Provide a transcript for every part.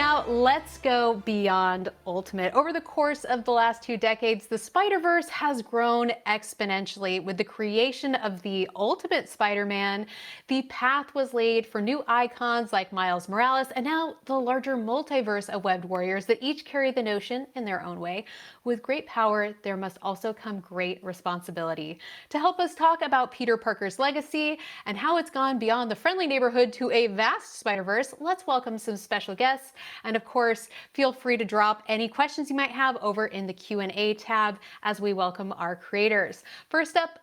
Now let's go beyond Ultimate. Over the course of the last 2 decades, the Spider-Verse has grown exponentially. With the creation of the Ultimate Spider-Man, the path was laid for new icons like Miles Morales, and now the larger multiverse of webbed warriors that each carry the notion in their own way. With great power, there must also come great responsibility. To help us talk about Peter Parker's legacy and how it's gone beyond the friendly neighborhood to a vast Spider-Verse, let's welcome some special guests. And of course, feel free to drop any questions you might have over in the Q&A tab as we welcome our creators. First up,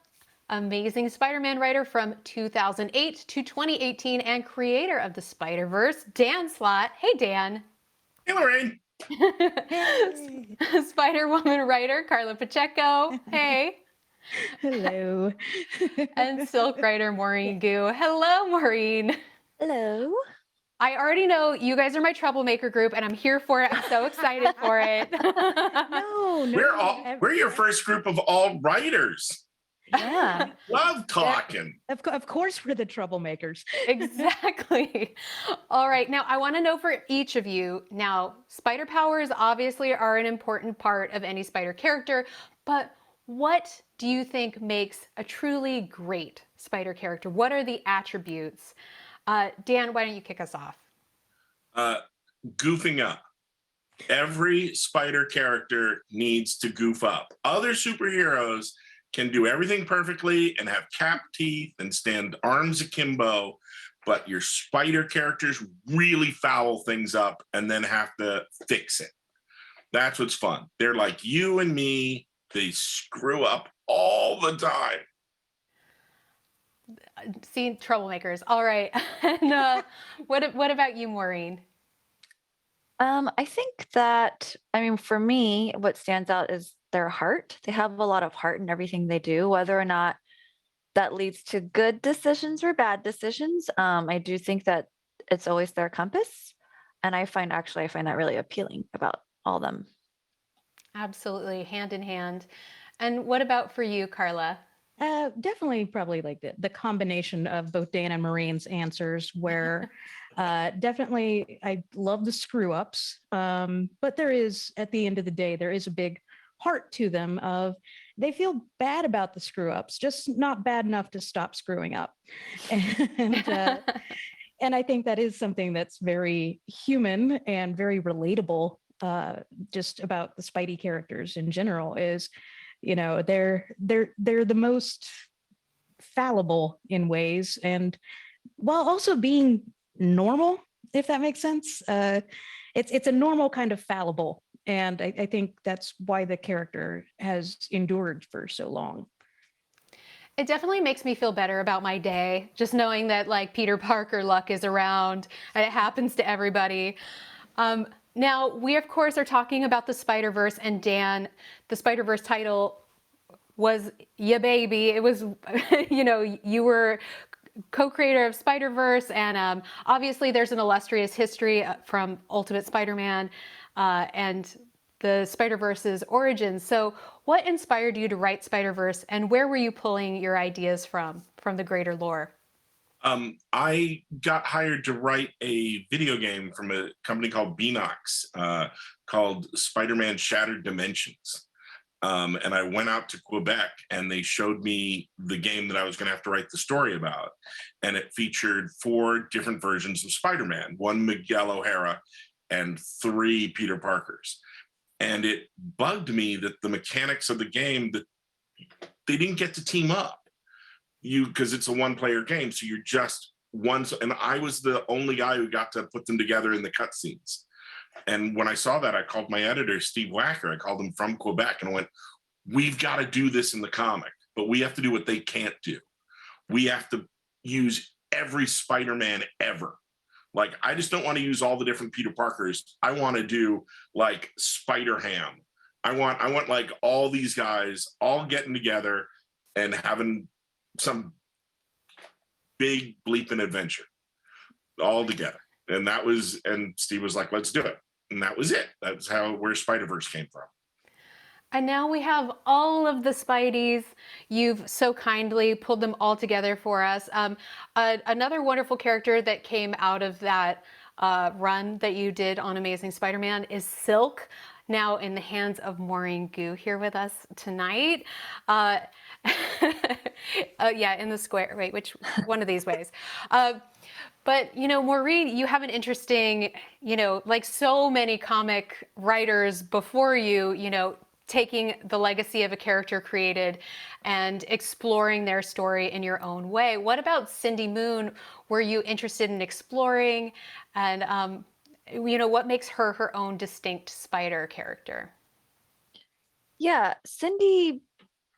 amazing Spider-Man writer from 2008 to 2018 and creator of the Spider-Verse, Dan Slott. Hey, Dan. Hey, Lorraine. Hey. Spider-Woman writer, Carla Pacheco. Hey. Hello. And Silk writer, Maureen Gu. Hello, Maureen. Hello. I already know you guys are my troublemaker group, and I'm here for it. I'm so excited for it. We're your first group of all writers. Yeah. Love talking. Of course, we're the troublemakers. Exactly. All right. Now, I want to know for each of you. Now, spider powers obviously are an important part of any spider character, but what do you think makes a truly great spider character? What are the attributes? Dan, why don't you kick us off? Goofing up. Every spider character needs to goof up. Other superheroes can do everything perfectly and have cap teeth and stand arms akimbo, but your spider characters really foul things up and then have to fix it. That's what's fun. They're like you and me. They screw up all the time. See, troublemakers. All right. And what about you, Maureen? I think that, for me, what stands out is their heart. They have a lot of heart in everything they do, whether or not that leads to good decisions or bad decisions. I do think that it's always their compass. And I find that really appealing about all of them. Absolutely, hand in hand. And what about for you, Carla? Definitely probably like the combination of both Dan and Maureen's answers where definitely I love the screw ups. But there is, at the end of the day, there is a big heart to them of they feel bad about the screw ups, just not bad enough to stop screwing up. And I think that is something that's very human and very relatable just about the Spidey characters in general is, they're the most fallible in ways, and while also being normal, if that makes sense. It's a normal kind of fallible, and I think that's why the character has endured for so long. It definitely makes me feel better about my day, just knowing that like Peter Parker luck is around and it happens to everybody. Now, we, of course, are talking about the Spider-Verse, and Dan, the Spider-Verse title was ya baby. It was, you were co-creator of Spider-Verse, and obviously there's an illustrious history from Ultimate Spider-Man and the Spider-Verse's origins. So what inspired you to write Spider-Verse, and where were you pulling your ideas from the greater lore? I got hired to write a video game from a company called Beanox called Spider-Man Shattered Dimensions. And I went out to Quebec and they showed me the game that I was going to have to write the story about. And it featured 4 different versions of Spider-Man, 1 Miguel O'Hara and 3 Peter Parkers. And it bugged me that the mechanics of the game, that they didn't get to team up. Because it's a 1-player game, so you're just one. And I was the only guy who got to put them together in the cutscenes. And when I saw that, I called my editor, Steve Wacker. I called him from Quebec, and I went, "We've got to do this in the comic, but we have to do what they can't do. We have to use every Spider-Man ever. Like, I just don't want to use all the different Peter Parkers. I want to do like Spider-Ham. I want like all these guys all getting together and having some big bleeping adventure all together." And Steve was like, "Let's do it." And that was it. That's where Spider-Verse came from. And now we have all of the Spideys. You've so kindly pulled them all together for us. Another wonderful character that came out of that run that you did on Amazing Spider-Man is Silk, now in the hands of Maureen Gu here with us tonight. Uh, yeah, in the square. Wait, which one of these ways? But, Maureen, you have an interesting, like so many comic writers before you, taking the legacy of a character created and exploring their story in your own way. What about Cindy Moon? Were you interested in exploring? And, what makes her her own distinct spider character? Yeah, Cindy,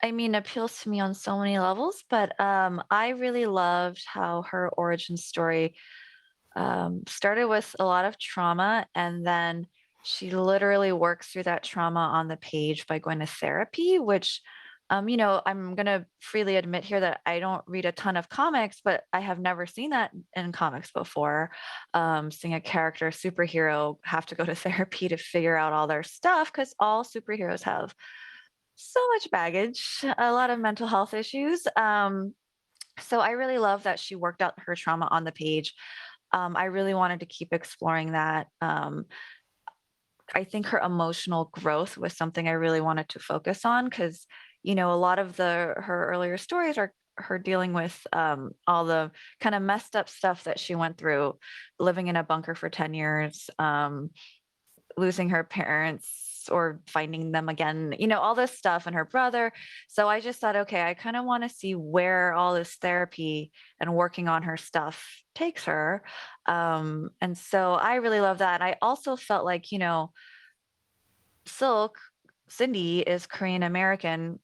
I mean, appeals to me on so many levels, but I really loved how her origin story started with a lot of trauma, and then she literally works through that trauma on the page by going to therapy, which, I'm going to freely admit here that I don't read a ton of comics, but I have never seen that in comics before. Seeing a character, superhero, have to go to therapy to figure out all their stuff, because all superheroes have so much baggage, a lot of mental health issues. So I really love that she worked out her trauma on the page. I really wanted to keep exploring that. I think her emotional growth was something I really wanted to focus on because, a lot of her earlier stories are her dealing with all the kind of messed up stuff that she went through, living in a bunker for 10 years, losing her parents or finding them again, all this stuff, and her brother. So I just thought, okay, I kind of want to see where all this therapy and working on her stuff takes her. And so I really love that. I also felt like, Silk, Cindy is Korean American,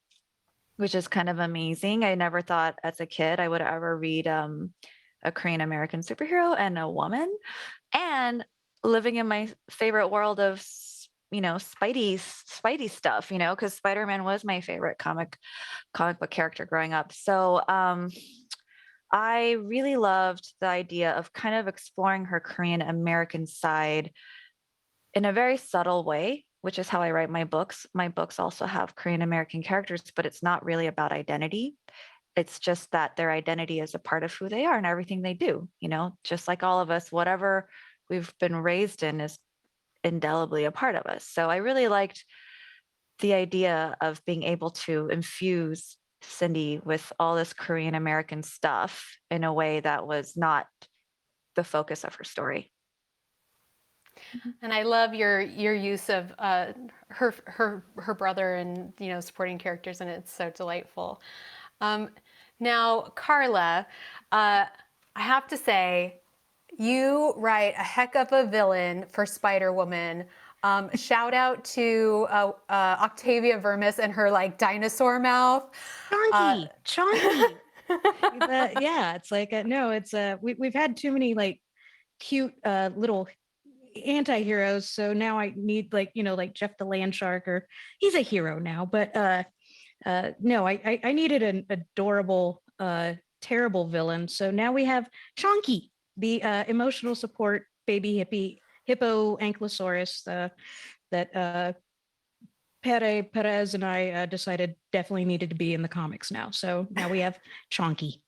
which is kind of amazing. I never thought as a kid I would ever read a Korean American superhero and a woman. And living in my favorite world of Spidey stuff, because Spider-Man was my favorite comic book character growing up. So I really loved the idea of kind of exploring her Korean American side in a very subtle way, which is how I write my books. My books also have Korean American characters, but it's not really about identity. It's just that their identity is a part of who they are and everything they do, just like all of us, whatever we've been raised in is indelibly a part of us. So I really liked the idea of being able to infuse Cindy with all this Korean American stuff in a way that was not the focus of her story. And I love your use of her brother and supporting characters, and it's so delightful. Now, Carla, I have to say, you write a heck of a villain for Spider-Woman. Shout out to Octavia Vermis and her like dinosaur mouth. Chonky. Yeah, it's like no, it's we've had too many like cute little anti-heroes, so now I need like like Jeff the Land Shark, or he's a hero now, but no, I needed an adorable terrible villain, so now we have Chonky, the emotional support baby hippo ankylosaurus that Perez and I decided definitely needed to be in the comics now. So now we have Chonky.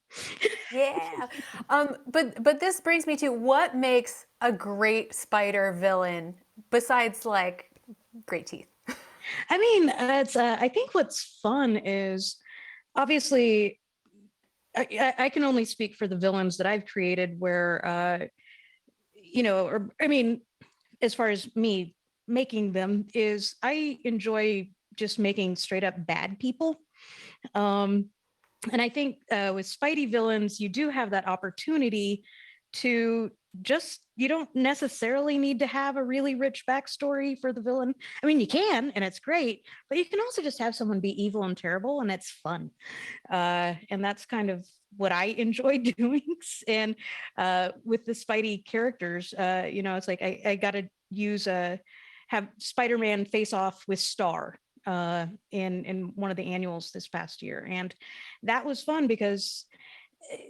Yeah. But this brings me to what makes a great spider villain besides like great teeth. I mean, it's I think what's fun is obviously I can only speak for the villains that I've created where or I mean, as far as me making them, is I enjoy just making straight up bad people. Um, and I think with Spidey villains, you do have that opportunity to just, you don't necessarily need to have a really rich backstory for the villain. I mean, you can, and it's great, but you can also just have someone be evil and terrible, and it's fun. And that's kind of what I enjoy doing. And with the Spidey characters, it's like I got to use have Spider-Man face off with Star in one of the annuals this past year, and that was fun because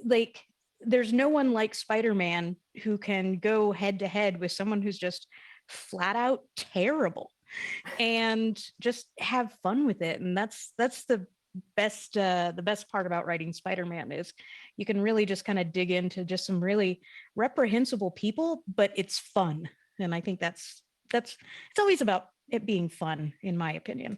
like there's no one like Spider-Man who can go head to head with someone who's just flat out terrible and just have fun with it. And that's the the best part about writing Spider-Man is you can really just kind of dig into just some really reprehensible people, but it's fun. And I think that's it's always about it being fun, in my opinion.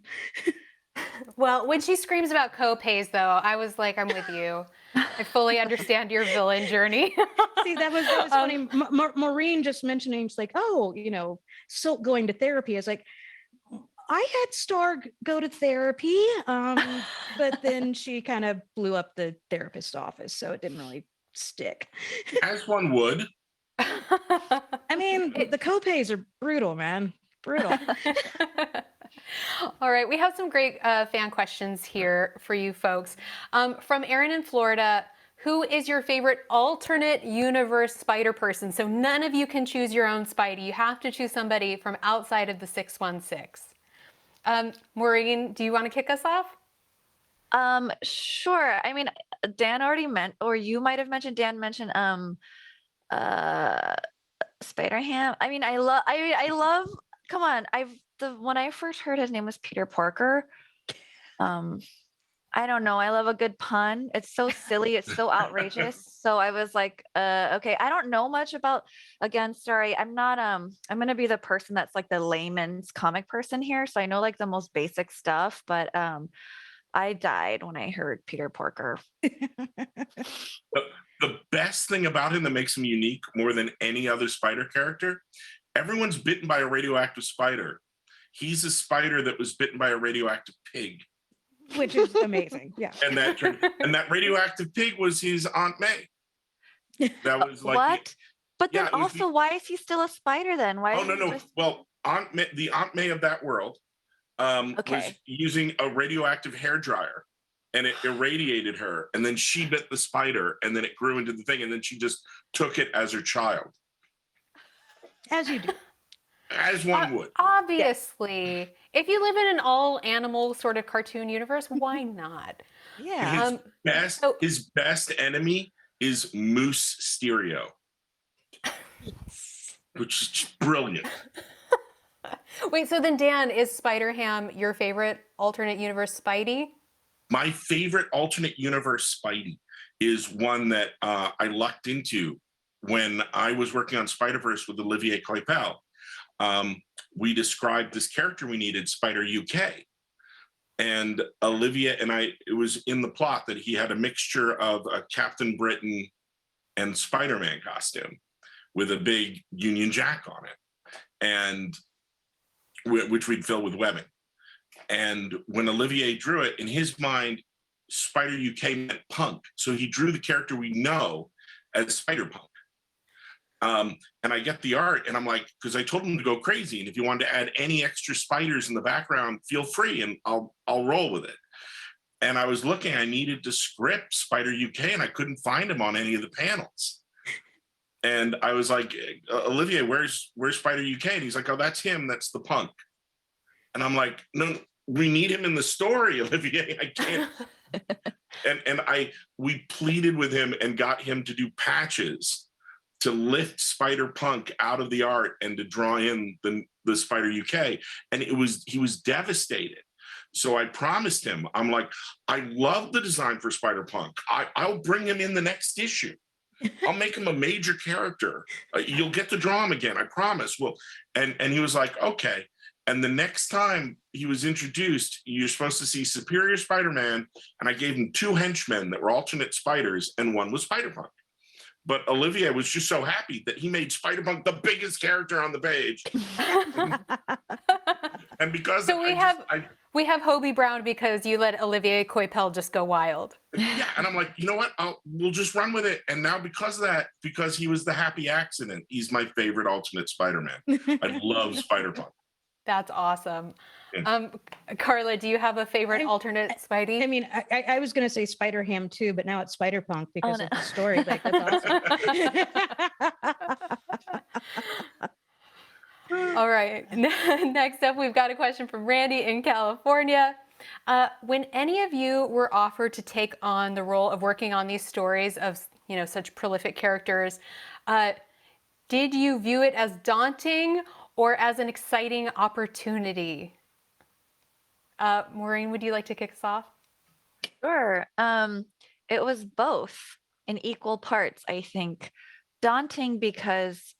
Well, when she screams about co-pays, though, I was like, I'm with you. I fully understand your villain journey. See, that was funny. Maureen just mentioning, it's like, oh, Silk going to therapy. It's like, I had Star go to therapy, but then she kind of blew up the therapist's office, so it didn't really stick. As one would. I mean, the copays are brutal, man. Brutal. All right, we have some great fan questions here for you folks. From Aaron in Florida, who is your favorite alternate universe spider person? So none of you can choose your own Spidey. You have to choose somebody from outside of the 616. Maureen, do you want to kick us off? Sure. I mean, Dan already meant, or you might have mentioned, Dan mentioned, Spider-Ham. I mean, I love, come on. When I first heard his name was Peter Parker, I don't know. I love a good pun. It's so silly. It's so outrageous. So I was like, okay, I don't know much about, again, sorry, I'm not, I'm going to be the person that's like the layman's comic person here. So I know like the most basic stuff, but I died when I heard Peter Parker. The best thing about him that makes him unique more than any other spider character, everyone's bitten by a radioactive spider. He's a spider that was bitten by a radioactive pig. Which is amazing. Yeah. And that radioactive pig was his Aunt May. That was like what? But then yeah, also, why is he still a spider then? Why? Oh no. Well, the Aunt May of that world was using a radioactive hair dryer, and it irradiated her, and then she bit the spider, and then it grew into the thing, and then she just took it as her child. As you do. As one would. Obviously. If you live in an all animal sort of cartoon universe, why not? Yeah. His best enemy is Moose Stereo. Which is just brilliant. Wait, so then Dan, is Spider-Ham your favorite alternate universe Spidey? My favorite alternate universe Spidey is one that I lucked into when I was working on Spider-Verse with Olivier Coipel. We described this character we needed, Spider UK. And Olivia and I, it was in the plot that he had a mixture of a Captain Britain and Spider-Man costume with a big Union Jack on it, and which we'd fill with webbing. And when Olivier drew it, in his mind, Spider UK meant punk. So he drew the character we know as Spider-Punk. And I get the art, and I'm like, because I told him to go crazy, and if you wanted to add any extra spiders in the background, feel free, and I'll roll with it. And I was looking, I needed to script Spider UK, and I couldn't find him on any of the panels. And I was like, Olivier, where's Spider UK? And he's like, oh, that's him. That's the punk. And I'm like, no, we need him in the story, Olivier. I can't. and we pleaded with him and got him to do patches to lift Spider-Punk out of the art and to draw in the Spider UK. And he was devastated. So I promised him, I'm like, I love the design for Spider-Punk. I'll bring him in the next issue. I'll make him a major character. You'll get to draw him again, I promise. Well, and he was like, okay. And the next time he was introduced, you're supposed to see Superior Spider-Man, and I gave him 2 henchmen that were alternate spiders, and one was Spider-Punk. But Olivier was just so happy that he made Spider-Punk the biggest character on the page. And because so we have Hobie Brown because you let Olivier Coipel just go wild. Yeah, and I'm like, you know what? We'll just run with it. And now because of that, because he was the happy accident, he's my favorite alternate Spider-Man. I love Spider-Punk. That's awesome. Yeah. Carla, do you have a favorite alternate Spidey? I mean, I was going to say Spider-Ham too, but now it's Spider-Punk because of the story. Like, that's awesome. All right. Next up, we've got a question from Randy in California. When any of you were offered to take on the role of working on these stories of, such prolific characters, did you view it as daunting or as an exciting opportunity? Maureen, would you like to kick us off? Sure. It was both in equal parts, I think. Daunting because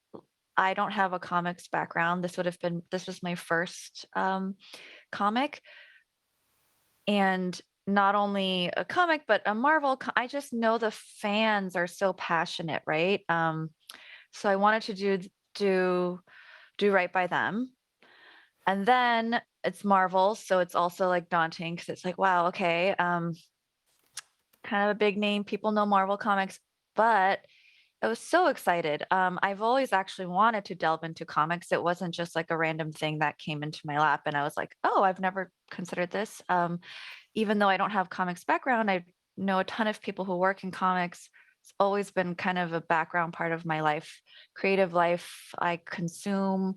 I don't have a comics background. This was my first comic. And not only a comic, but a Marvel. I just know the fans are so passionate, right? So I wanted to do right by them. And then it's Marvel, so it's also like daunting because it's like, wow, okay, kind of a big name. People know Marvel comics, but I was so excited. I've always actually wanted to delve into comics. It wasn't just like a random thing that came into my lap, and I was like, oh, I've never considered this. Even though I don't have comics background, I know a ton of people who work in comics. It's always been kind of a background part of my life, creative life. I consumed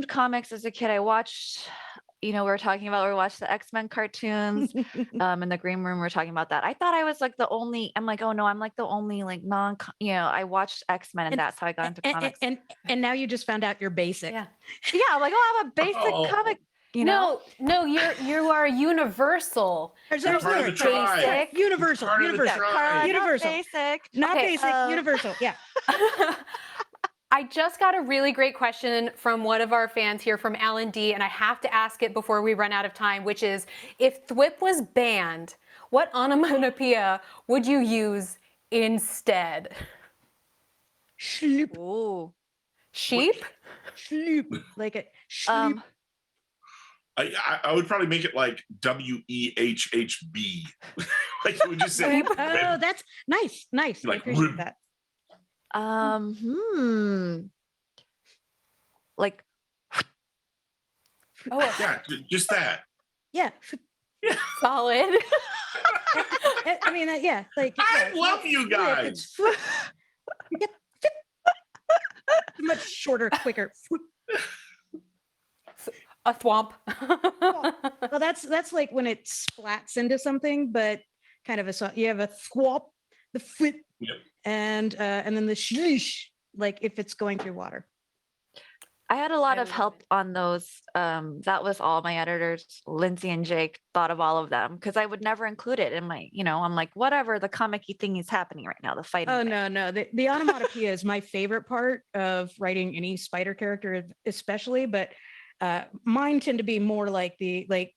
comics as a kid. I watched, we were talking about, we watched the X-Men cartoons. In the green room, we were talking about that. I thought I was like the only, I'm like, oh no, I'm like the only like I watched X-Men and that's how I got into comics. And now you just found out you're basic. Yeah. Yeah, I'm like, oh, I'm a basic Oh. comic, you know? No, you are universal. There's You're part of the tribe. Basic. Universal. Part of the Universal. tribe. Universal. Not basic. Not Okay, basic, universal. Yeah. I just got a really great question from one of our fans here from Alan D, and I have to ask it before we run out of time, which is, if Thwip was banned, what onomatopoeia would you use instead? Schloop. Ooh. Sheep? Schloop. Like a schloop. I would probably make it like WEHHB. Like it would just say. Oh, that's nice. Nice. I Like, appreciate that. Like, Oh, Yeah, just that. Yeah. solid. I mean, yeah. Like, I yeah, love you guys. It's yep. Much shorter, quicker. A thwomp. Well, that's like when it splats into something, but kind of you have a thwop, the flip, Yep. and then the shlish, like if it's going through water. I had a lot I of love help it. on those. That was all my editors, Lindsay and Jake, thought of all of them because I would never include it in my, I'm like, whatever, the comic-y thing is happening right now, the fighting. Oh, thing. no. The onomatopoeia is my favorite part of writing any spider character, especially, but mine tend to be more like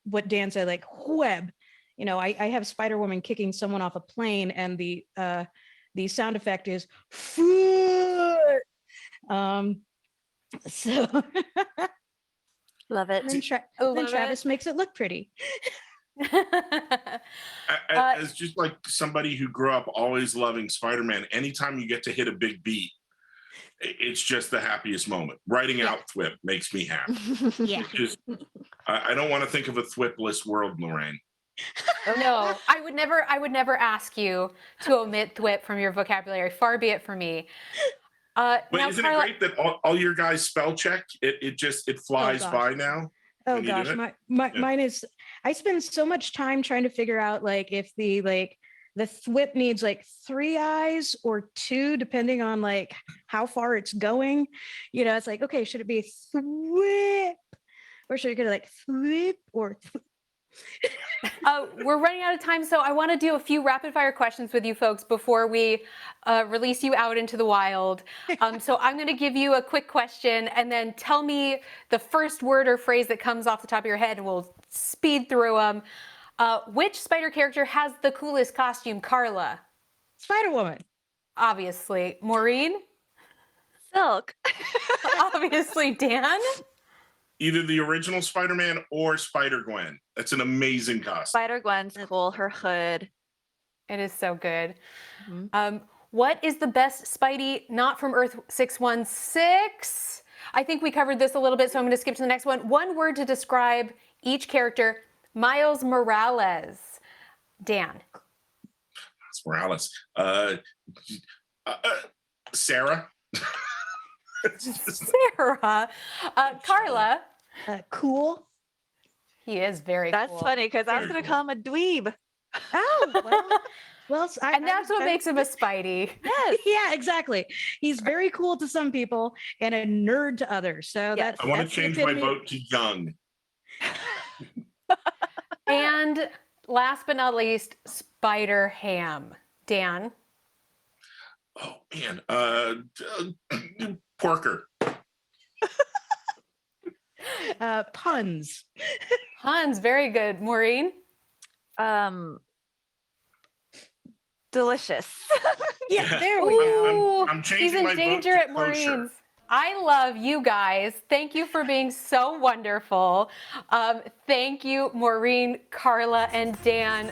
what Dan said, like web. I have Spider-Woman kicking someone off a plane, and the sound effect is foot. So Love it. then, Love Travis makes it look pretty. As just like somebody who grew up always loving Spider-Man, anytime you get to hit a big beat, it's just the happiest moment. Writing out Thwip makes me happy. Yeah. Just, I don't want to think of a Thwipless world, Lorraine. No, I would never ask you to omit Thwip from your vocabulary. Far be it from me. But Now, isn't Carla, it great that all your guys spell check? It flies gosh. by now. Oh when you do gosh, it? mine is. I spend so much time trying to figure out like if the Thwip needs like 3 eyes or 2, depending on like how far it's going. It's like, okay, should it be Thwip, or should it go like Thwip or? we're running out of time, so I want to do a few rapid fire questions with you folks before we release you out into the wild. So I'm going to give you a quick question, and then tell me the first word or phrase that comes off the top of your head, and we'll speed through them. Which spider character has the coolest costume? Carla. Spider-Woman. Obviously. Maureen. Silk. Obviously. Dan. Either the original Spider-Man or Spider-Gwen. That's an amazing costume. Spider-Gwen's cool. Her hood. It is so good. Mm-hmm. What is the best Spidey not from Earth 616? I think we covered this a little bit, so I'm going to skip to the next one. One word to describe each character. Miles Morales. Dan. That's Morales. Sarah. Sarah. Carla. Cool. He is very That's cool. funny because I was Very going to cool. call him a dweeb. Oh, well, And that's what makes him a Spidey. Yes. Yeah, exactly. He's very cool to some people and a nerd to others. So Yes. I want to that's the change my epitome- vote to young. And last but not least, spider ham. Dan. Oh man, porker. Puns. Puns, very good. Maureen. Delicious. Yeah, there we go. I'm He's changing in my vote danger to at kosher. Maureen's. I love you guys. Thank you for being so wonderful. Thank you, Maureen, Carla, and Dan.